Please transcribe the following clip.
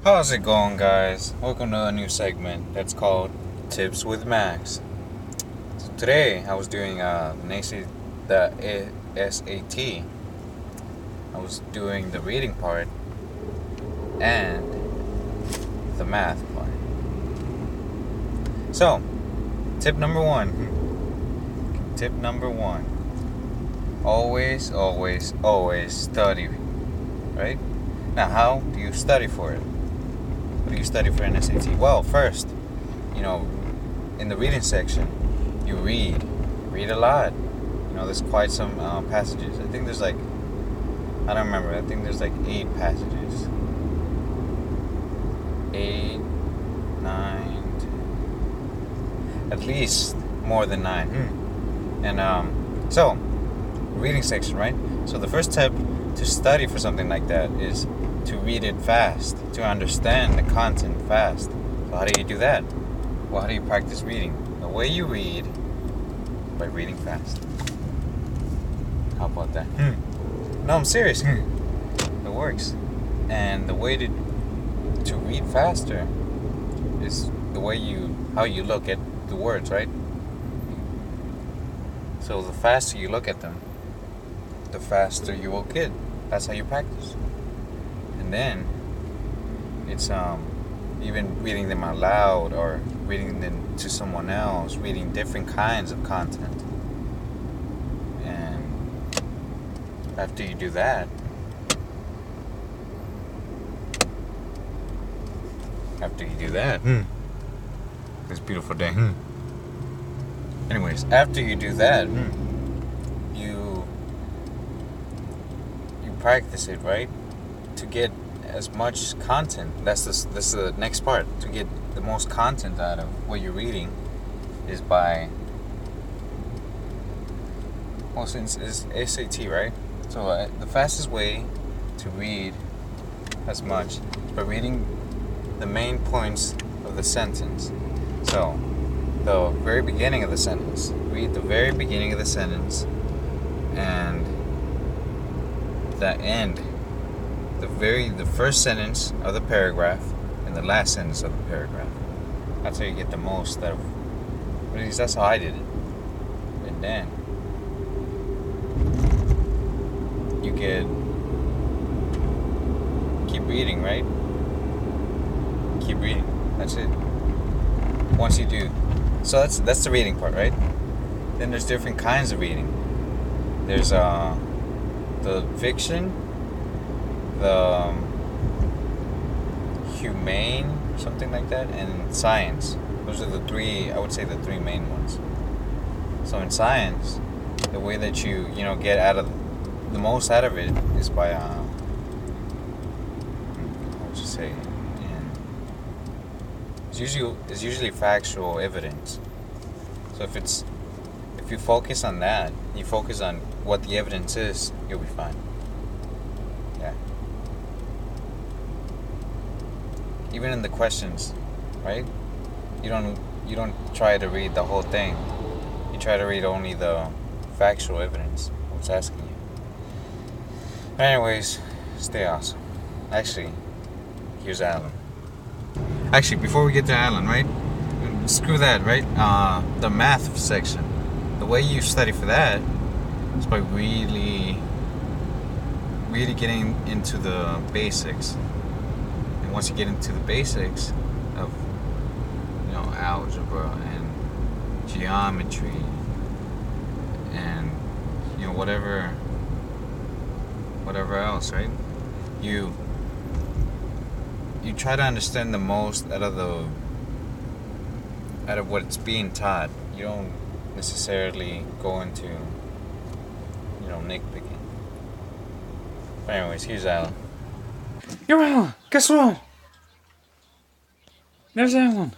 How's it going, guys? Welcome to a new segment that's called Tips with Max. So today I was doing the SAT. I was doing the reading part and the math part. So, tip number one. Tip number one. Always, always, always study. Right? Now, how do you study for it? What do you study for an SAT? Well, first, in the reading section, you read a lot. There's quite some passages. I think there's I don't remember. I think there's 8 passages. 8, 9, 10. At least more than 9. And so, reading section, right? So the first tip to study for something like that is to read it fast, to understand the content fast. So how do you do that? Well, how do you practice reading? The way you read, by reading fast. How about that? No, I'm serious. It works. And the way to read faster is the way how you look at the words, right? So the faster you look at them, the faster you will get. That's how you practice. And then it's even reading them out loud or reading them to someone else, reading different kinds of content. And after you do that, this beautiful day. Anyways, after you do that, you practice it, right? To get as much content. That's the next part. To get the most content out of what you're reading is by, well, since it's SAT, right? So the fastest way to read as much is by reading the main points of the sentence. So the very beginning of the sentence. Read the very beginning of the sentence and the end. The first sentence of the paragraph and the last sentence of the paragraph. That's how you get the most out of. At least that's how I did it. And then you keep reading, right? Keep reading. That's it. Once you do, so that's the reading part, right? Then there's different kinds of reading. There's the fiction, the humane, something like that, and science. Those are the three main ones. So in science, the way that you get out of the most out of it is by how would you say? It's usually factual evidence. So if you focus on that, you focus on what the evidence is, you'll be fine. Yeah. Even in the questions, right? You don't try to read the whole thing. You try to read only the factual evidence of what's asking you. But anyways, stay awesome. Actually, here's Alan. Actually, before we get to Alan, right? Screw that, right? The math section. The way you study for that is by really getting into the basics. And once you get into the basics of algebra and geometry and whatever else, right? You try to understand the most out of what's being taught. You don't necessarily go into nitpicking. But anyways, here's Alan. Yo, Alan, guess what? There's Alan.